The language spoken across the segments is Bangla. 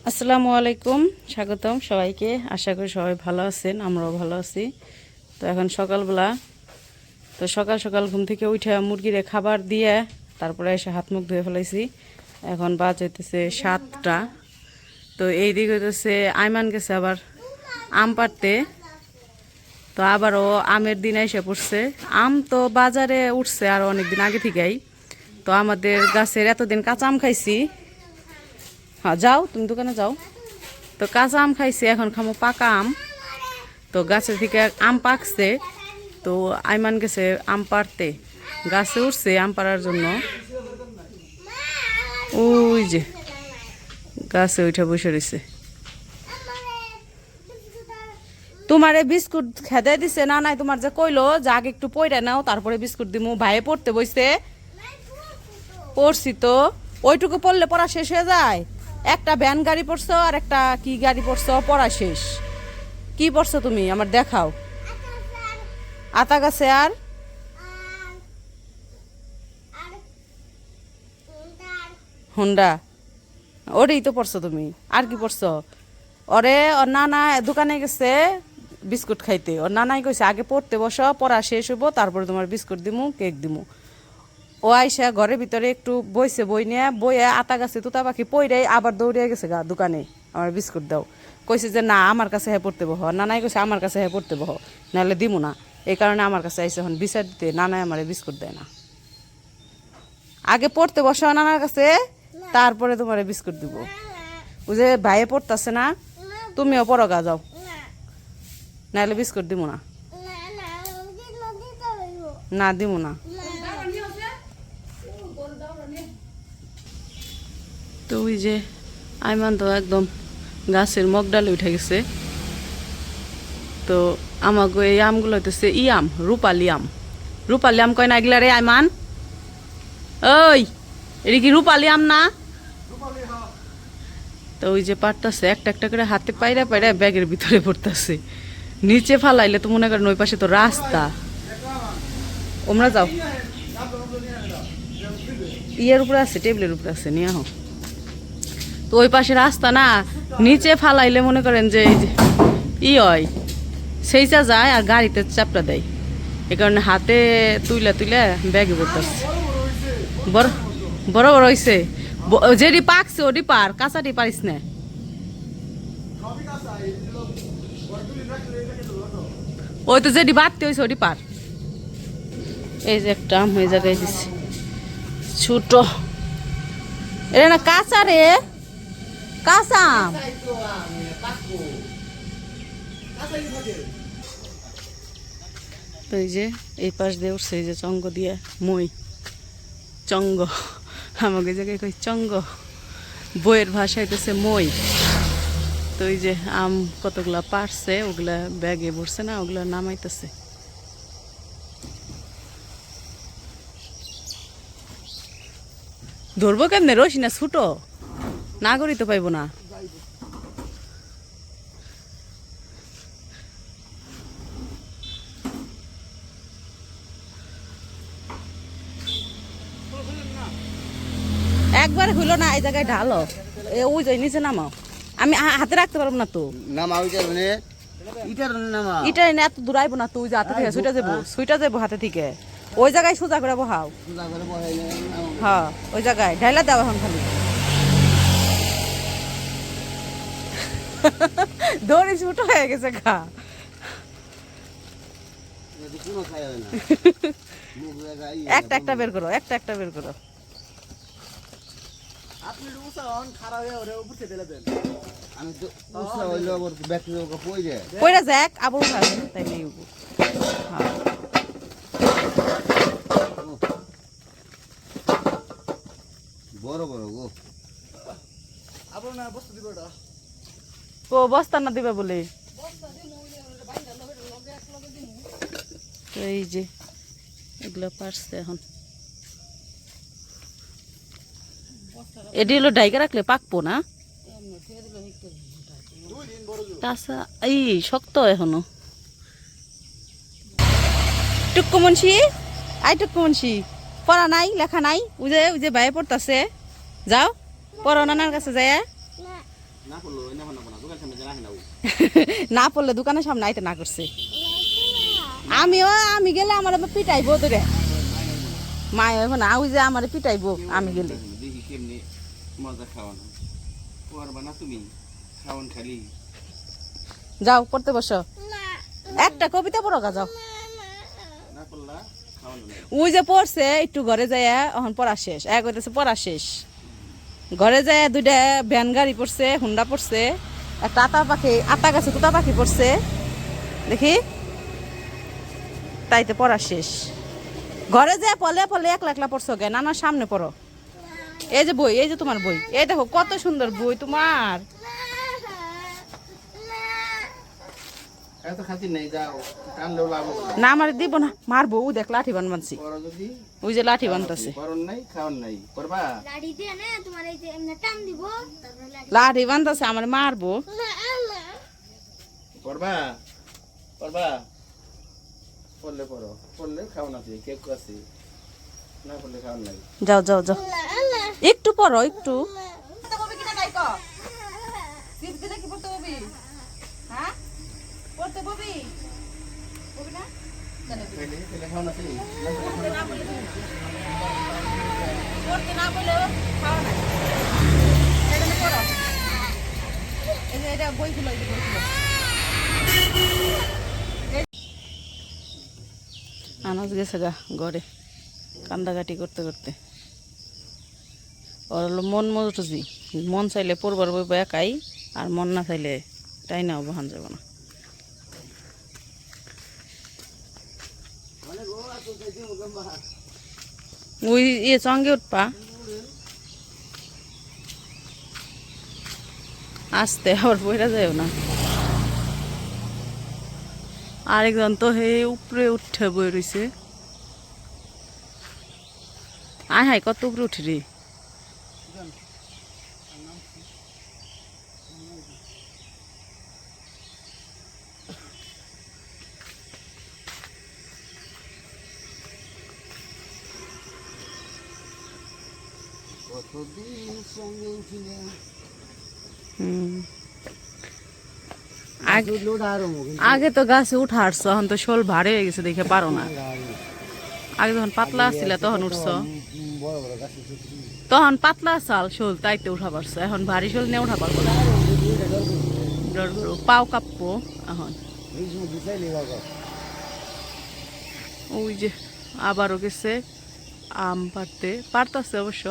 আসসালামু আলাইকুম, স্বাগতম সবাইকে। আশা করি সবাই ভালো আছেন, আমরাও ভালো আছি। তো এখন সকালবেলা, তো সকাল সকাল ঘুম থেকে উঠে মুরগিরে খাবার দিয়ে তারপরে এসে হাত মুখ ধুয়ে ফেলাইছি। এখন বাজ হইতেছে 7টা। তো এই দিক হইতেছে আইমান গেছে আবার আম পাড়তে। তো আবারও আমের দিন এসে পড়ছে। আম তো বাজারে উঠছে আর অনেক দিন আগে থেকেই। তো আমাদের গাছের এতদিন কাঁচা আম খাইছি। হ্যাঁ, যাও তুমি দোকানে যাও। তো কাঁচা আম খাইছি, এখন খামো পাকা আম। তো গাছের থেকে আম পাকছে, তো আইমান গেছে আম পাড়তে, গাছে উঠছে আম পাড়ার জন্য। ওই যে গাছে উঠে বসে রয়েছে। তোমারে বিস্কুট খেতে দিছে না? নাই, তোমার যে কইলো যে আগে একটু পইরা নাও তারপরে বিস্কুট দিমু। ভাইয়ে পড়তে বইছে। পড়ছি তো, ওইটুকু পড়লে পড়া শেষ হয়ে যায়। একটা ভ্যান গাড়ি পড়ছো আর একটা কি গাড়ি পড়ছো, পড়া শেষ। কি পড়ছো তুমি আমার দেখাও। আতা গাছে আর হুন্ডা, ওরেই তো পড়ছো তুমি। আর কি পড়ছো? ওরে ওর নানা দোকানে গেছে বিস্কুট খাইতে। ওর নানাই কইছে আগে পড়তে বসো, পড়া শেষ হইব তারপরে তোমার বিস্কুট দিমু, কেক দিমু। ও আইসা ঘরের ভিতরে একটু বইছে, বই নিয়ে বইয়ে আতা গাছে তুতা পাখি পইরে আবার দৌড়িয়ে গেছে গা দোকানে, আমার বিস্কুট দাও। কইছে যে না, আমার কাছে হ্যাঁ পড়তে বহ। নানাই কইছে আমার কাছে হ্যাঁ পড়তে বহ, নাহলে দিমু না। এই কারণে আমার কাছে আইসে এখন বিচার দিতে। নানাই আমারে বিস্কুট দেয় না। আগে পড়তে বসো নানার কাছে, তারপরে তোমার বিস্কুট দিব। ওই যে ভাইয়ে পড়তেছে না, তুমিও পড়ো গা, যাও, নাহলে বিস্কুট দিব না। না দিব না। তো ওই যে আইমান তো একদম গাছের মগ ডালে উঠে গেছে। তো আমাকে এই আমগুলো হইতেছে আম, রূপালি আম। রূপালি আম কয় না এগুলা রে আইমান? ওই, এটা কি রূপালি আম না? তো ওই যে পারতাছে একটা একটা করে হাতে পাইরা পাইরা ব্যাগের ভিতরে পড়তেছে। নিচে ফালাইলে তো মনে করেন ওই পাশে তো রাস্তা। ওমরা যাও, ইয়ের উপরে আছে, টেবিলের উপরে আছে, নিয়ে আহ। তো ওই পাশে রাস্তা না, নিচে ফালাইলে মনে করেন যে হয় সেইটা যায় আর গাড়িতে চাপটা দেয়। এই কারণে হাতে তুইলা তুইলা ব্যাগে পড়তেছে। বড় বড় বড় হয়েছে, যেটি পাকছে ওটি পার, কাঁচাটি পারিস না। ওই তো যেটি বাড়তে হয়েছে ওটি পার। এই যে একটা আম হয়ে জায়গায় দিচ্ছে ছোট, এটা না কাঁচা রে, কাঁচা আম। তো এই যে এই পাশ দিয়ে উঠছে, এই যে চঙ্গ দিয়ে মই, চঙ্গ, আমাকে জায়গায় কই চঙ্গ, বইয়ের ভাষা হইতেছে মই। তো এই যে আম কতগুলা পারছে, ওগুলা ব্যাগে ভরছে না, ওগুলা নামাইতেছে। ধরবো কেমনে, রসি না ছুটো, না করি তো পাইব না। একবার হইলো না, এই জায়গায় ঢালো, ওই যাই নিচে নামাও। আমি হাতে রাখতে পারবো না তো, ইটা এত দূর আইবো না তো। ওই যে হাতে থেকে সুইটা যাবো হাতে থেকে, ওই জায়গায় সোজা করে বহাও। হ্যাঁ, ওই জায়গায় ঢাইলা দাও এখন খালি। দড়ি ছোট হয়ে গেছে গা। একটা একটা বের করো, একটা একটা বের করো। পয়রা যাক আবার উঠাবে, তাই নেই বড় বড় গো। বস্তা না দিবে বলে। এই যে এগুলো পারছে এখন, এটি হলো ডাইকা রাখলে পাকবো না। কাঁচা এই শক্ত এখনো। টুক্কু মুন্সি, আই টুক্কু মুন্সি, পড়া নাই লেখা নাই? ওই যে ভাইয়ে পড়তেছে, যাও পড়ো নানার কাছে যায়। না করলো না হলো না দোকান সামনে জানা না ও না পড়লে দোকানের সামনে আইতে না করছে আমি গেলে আমার আবার পিটাইবো তোরে মায় হইব না ওই যে আমার পিটাইবো আমি গেলে দেখি কেমনি মজা খাওয়ানো পারবা না তুমি খাওয়ান খালি যাও পড়তে বসো একটা কবিতা পড়ো গা যাও না করলা খাওয়ানো না ওই যে পড়ছে একটু ঘরে যায় এখন পড়া শেষ এক হইতেছে পড়া শেষ ঘরে যায় দুইটা ভ্যান গাড়ি পড়ছে হুন্ডা পড়ছে একটা আতা গাছে তুতা পাখি পড়ছে দেখি তাইতে পড়া শেষ ঘরে যায় পলে পলে একলা একলা পড়ছো গে নানার সামনে পড়ো এই যে বই এই যে তোমার বই এই দেখো কত সুন্দর বই তোমার এত খাতি নাই যাও কানলেও লাভ হবে না আমার দিব না মারবো ও দেখ লাঠি বানবানছি করো যদি ওই যে লাঠি বানতাছে করন নাই খাওয়ান নাই করবা লাড়ি দিয়ে না তোমার এই যে এমনি টান দিব তারপরে লাড়ি লাঠি বানতাছে আমার মারবো করবা করবা পড়লে পড়ো পড়লে খাওয়ান আছে কেক আছে না পড়লে খাওয়ান নাই যাও যাও যাও একটু পড়ো একটু পেলে পেলে খাওয়ান আছে আনাজ গেছে গা ঘরে কান্দাকাটি করতে করতে ওর হলো মন মজুজি মন চাইলে পড়বার বইব একাই আর মন না চাইলে তাই না বহান যাব না ওই সঙ্গে উঠপা আসতে আবার বইরা যাও না আরেকজন তো হে উপরে উঠে বই রইছে আয় হাই কত উপরে উঠে রে কতদিন সঙ্গে উঠিলে আগে আগে তো গাছে উঠা হাঁটছো এখন তো শোল ভারী হয়ে গেছে দেখে পারো না আগে যখন পাতলা আসছিল তখন উঠছো বড় বড় গাছ তখন পাতলা চাল শোল তাইতে উঠা পারছো এখন ভারী শোল নিয়ে উঠা পারবো না ডর করো, পাও কাঁপবো এখন এই সময় দিছাইলে বাবা ওই যে আবারও গেছে আম পারতাছে অবশ্য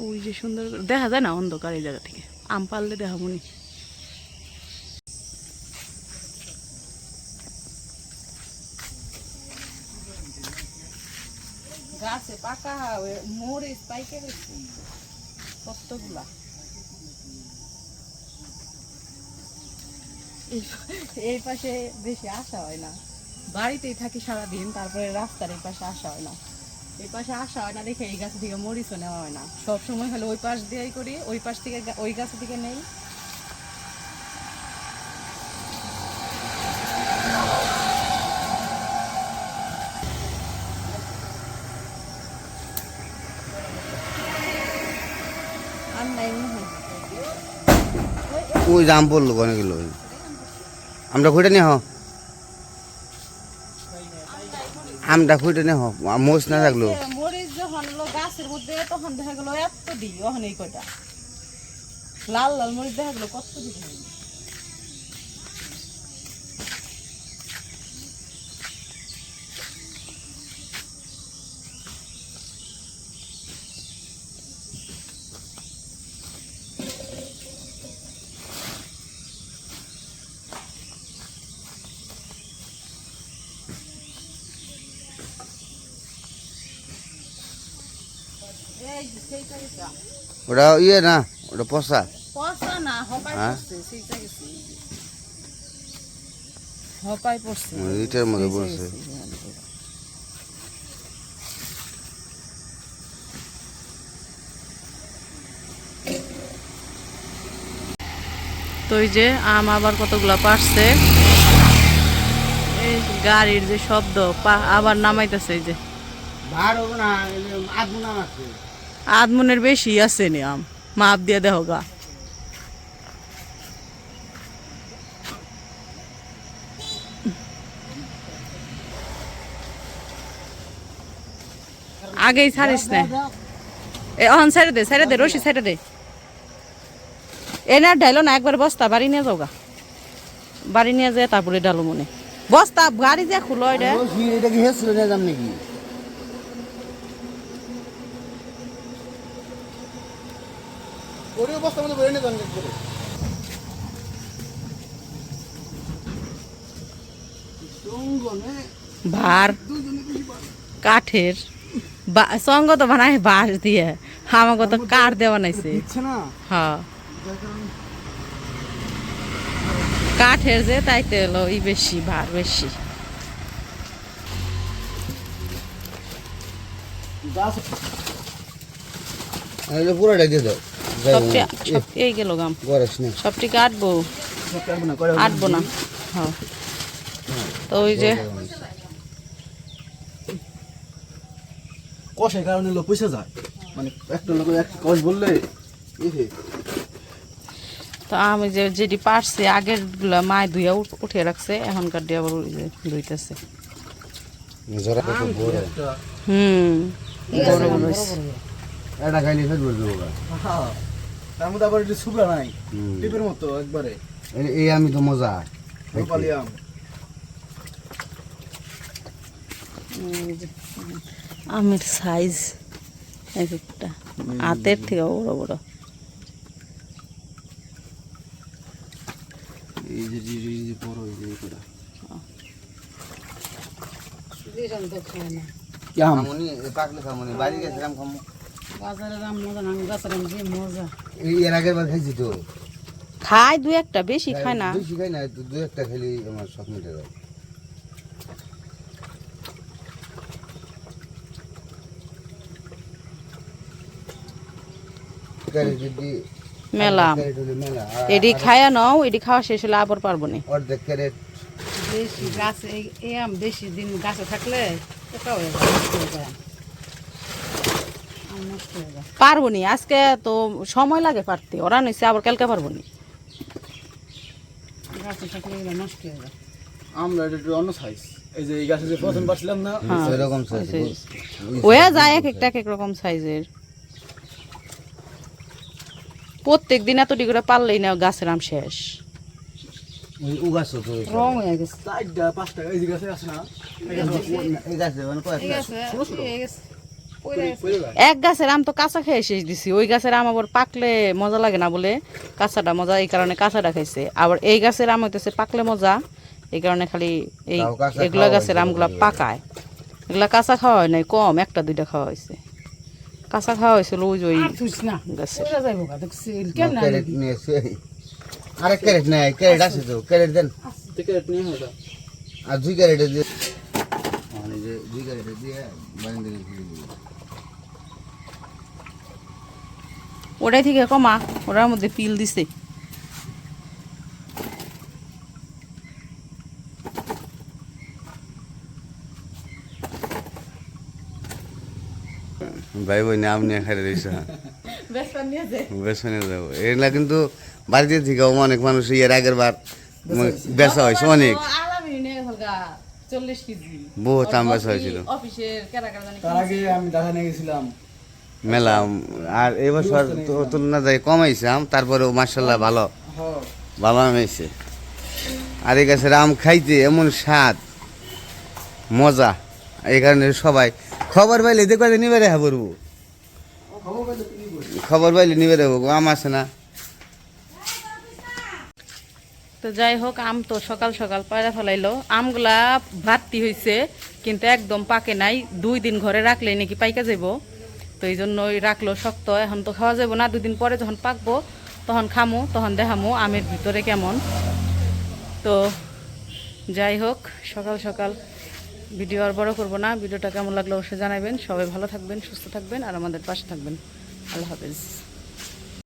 ওই যে সুন্দর করে দেখা যায় না অন্ধকার এই জায়গা থেকে আম পারলে দেখা মনি গাছে পাকা মরিচ পাইকে গেছে কতগুলা এই পাশে বেশি আসা হয় না বাড়িতেই থাকি সারাদিন তারপরে রাস্তার এই পাশে আসা হয় না এই পাশে আসা হয় না দেখে এই গাছ থেকে মরিচও নেওয়া হয় না সব সময় হলে ওই পাশ দিয়েই করি ওই পাশ থেকে ওই গাছ থেকে নেই আর নাই মনে হয় ওই জাম পড়লো অনেকগুলো আমরা খুঁটে নি হ আমটা খুঁটে নি হ মোষ না থাকলো মরিচ যখন হলো গাছের মধ্যে তখন দেখা গেল এত দিই ওখানে এই কয়টা লাল লাল মরিচ দেখা গেল কত দিই এই যে সেইটা গেছে ওটা ইয়ে না ওটা পচা পয়সা না হপাই হ্যাঁ? পড়ছে সেইটা গেছে হপাই পড়ছে ইটার মধ্যে সেইটা পড়ছে। গেছে। তো এই যে আম আবার কতগুলা পারছে এই গাড়ির যে শব্দ আবার নামাইতেছে এই যে ভার না আধুনা আছে আধমনের বেশি আছে নি আম মাপ দিয়ে দেহ গা আগেই ছাড়িস না অন সাইডে দে রশি সাইডে দে এনে ডাইলো না একবার বস্তা বাড়ি নিয়ে যাওগা বাড়ি নিয়ে যায় তারপরে ডালো মনে বস্তা গাড়ি যে খুলো এটা এটা কি হেসলে নিয়ে যাম নাকি ওরে বস্তা মধ্যে বইরে নিয়ে যাম নাকি ভার কাঠের সঙ্গ তো বানায় বাঁশ দিয়ে আমাকে তো কাঠ দিয়ে বানাইছে হ্যাঁ কাঠের যে তাইতে হলো ই বেশি ভার বেশি পুরোটা দিয়ে দাও এই গেল গাম সবটি কাটবো আটবো না হ্যাঁ তো ওই যে কষের কারণে লোক পয়সা যায় মানে একটা লোক একটা কষ বললে তো আমি যে যেটি পারছি আগের গুলা মায় ধুইয়া উঠে রাখছে এখনকার দিয়ে আবার ধুইতেছে বড় বড় হইছে। এটা খাইলে ফেট বলবে ওরা তার মধ্যে আবার একটু শুকলা নাই টিপের মতো একবারে এই আমি তো মজা রূপালিয়াম আমের সাইজ এক একটা হাতের থেকে বড় বড় এই যে বড় এই যে এটা দিশান তো খায় না কি আম মনি পাকলে খামনি বাড়ি গেছে আম খামু বাজারের আম মজা না গাছের আম যে মজা এই এর আগের বার খাইছি তো খায় দুই একটা বেশি খায় না বেশি খাই না দুই একটা খেলি আমার সব মিটে যায় মেলা এডি খায়া নাও এডি খাওয়া শেষ হলে আবার পারবো না অর্ধেক ক্যারেট বেশি গাছে এই আম বেশি দিন গাছে থাকলে পারবো নি আজকে তো সময় লাগে পারতে ওরা নিচ্ছে আবার কালকে পারবো নি গাছে থাকলে নষ্ট হয়ে যায় আমরা একটু অন্য সাইজ এই যে এই গাছে যে প্রথম পারছিলাম না এরকম সাইজ ওয়া যায় এক একটা এক রকম সাইজের প্রত্যেক দিন এত করে পারলেই না গাছের আম শেষ ওই উগাছ তো রং হয়ে গেছে 4টা 5টা এই গাছে আছে না এই গাছে মানে কয়েকটা এক গাছের আম তো কাঁচা খেয়ে শেষ দিছি ওই গাছের আম আবার পাকলে মজা লাগে না বলে কাঁচাটা মজা এই কারণে কাঁচাটা খাইছে আবার এই গাছের আম হইতেছে পাকলে মজা এই কারণে খালি এই এগুলা গাছের আমগুলা পাকায় এগুলা কাঁচা খাওয়া হয় নাই কম একটা দুইটা খাওয়া হয়েছে কাঁচা খাওয়া হয়েছিল ওই যে ওই গাছের ক্যারেট নিয়েছে আরেক ক্যারেট নাই ক্যারেট আছে তো ক্যারেট দেন ক্যারেট নিয়ে হলো আর দুই ক্যারেট দিয়ে মানে যে দুই ক্যারেট দিয়ে বাইন্দে ওটাই থেকে কমা ওটার মধ্যে পিল দিছে ভাই বোন আম নিয়ে খাই রয়েছে বেসনে যাবো এগুলা কিন্তু বাড়িতে থেকে অনেক মানুষ এর আগের বার বেচা হয়েছে অনেক বহুত আম বেচা হয়েছিল মেলা আর এই বছর তুলনা যায় কমাইছে আম তারপরেও মার্শাল্লাহ ভালো ভালো আম হয়েছে আর এই গাছের আম খাইতে এমন স্বাদ মজা এই কারণে সবাই খবর পাইলে দেখো নিবে রেখা পড়বো খবর পাইলে নিবে রেখো আম আছে না তো যাই হোক আম তো সকাল সকাল পায়রা ফেলাইলো আমগুলা ভর্তি হয়েছে কিন্তু একদম পাকে নাই 2 দিন ঘরে রাখলে নাকি পাইকা যাব তো এই জন্যই রাখলো শক্ত এখন তো খাওয়া যাবো না 2 দিন পরে যখন পাকবো তখন খামো তখন দেখামো আমের ভিতরে কেমন তো যাই হোক সকাল সকাল ভিডিও আর বড় করবো না ভিডিওটা কেমন লাগলো অবশ্যই জানাবেন সবাই ভালো থাকবেন সুস্থ থাকবেন আর আমাদের পাশে থাকবেন আল্লাহ হাফেজ